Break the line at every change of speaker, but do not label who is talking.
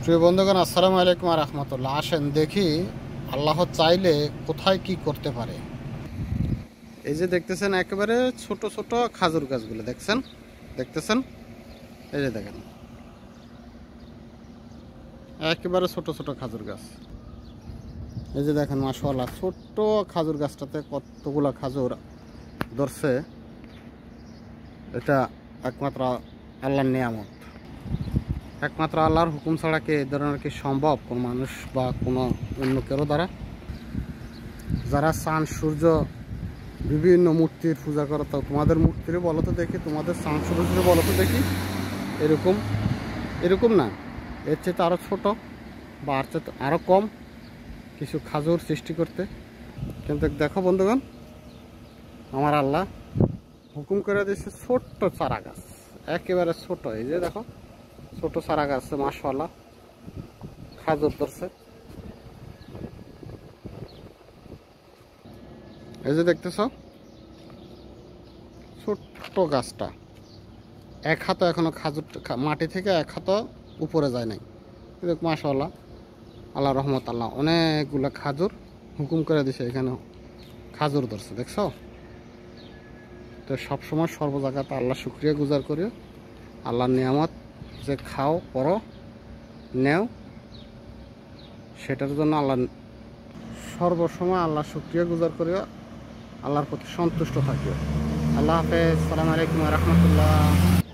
প্রিয় বন্ধুগণ, আসসালামু আলাইকুম ওয়া রাহমাতুল্লাহ। আসেন দেখি আল্লাহ চাইলে কোথায় কি করতে পারে। এই যে দেখতেছেন একেবারে ছোট ছোট খাজুর গাছগুলো দেখতেছেন এই যে দেখেন একেবারে ছোট ছোট খাজুর গাছ। এই যে দেখেন মাশাআল্লাহ, ছোট্ট খাজুর গাছটাতে কতগুলা খাজুর ধরছে। এটা একমাত্র আল্লাহর নিয়ামত, একমাত্র আল্লাহর হুকুম ছাড়া কি এই ধরনের কি সম্ভব কোন মানুষ বা কোনো অন্য কেউ দ্বারা? যারা চাঁদ সূর্য বিভিন্ন মূর্তির পূজা করে, তো তোমাদের মূর্তিরও বলো তো দেখি, তোমাদের চাঁদ সূর্যের বলো তো দেখি এরকম এরকম না, এর চেয়ে তো আরও ছোটো বা আর চেয়ে আরও কম কিছু খাজুর সৃষ্টি করতে। কিন্তু দেখো বন্ধুগণ, আমার আল্লাহ হুকুম করে দিয়েছে ছোট্ট চারা গাছ, একেবারে ছোট। এই যে দেখো ছোট চারা গাছ, মাশাআল্লাহ খাজুর ধরছে। এই যে দেখতেছ ছোট্ট গাছটা, এক হাত এখনো খাজুর মাটি থেকে এক হাত উপরে যায় নাই। কিন্তু মাশাআল্লাহ আল্লাহ রহমত, আল্লাহ অনেকগুলো খাজুর হুকুম করে দিছে, এখানে খাজুর ধরছে দেখছো। তো সবসময় সর্ব জায়গাতে আল্লাহ শুকরিয়া গুজার করিও। আল্লাহর নিয়ামত যে খাও করো নেও, সেটার জন্য আল্লাহ সর্বসময় আল্লাহ শুকরিয়া গুজার করিও, আল্লাহর প্রতি সন্তুষ্ট থাকিও। আল্লাহ হাফেজ, আসসালামু আলাইকুম ওয়া রাহমাতুল্লাহ।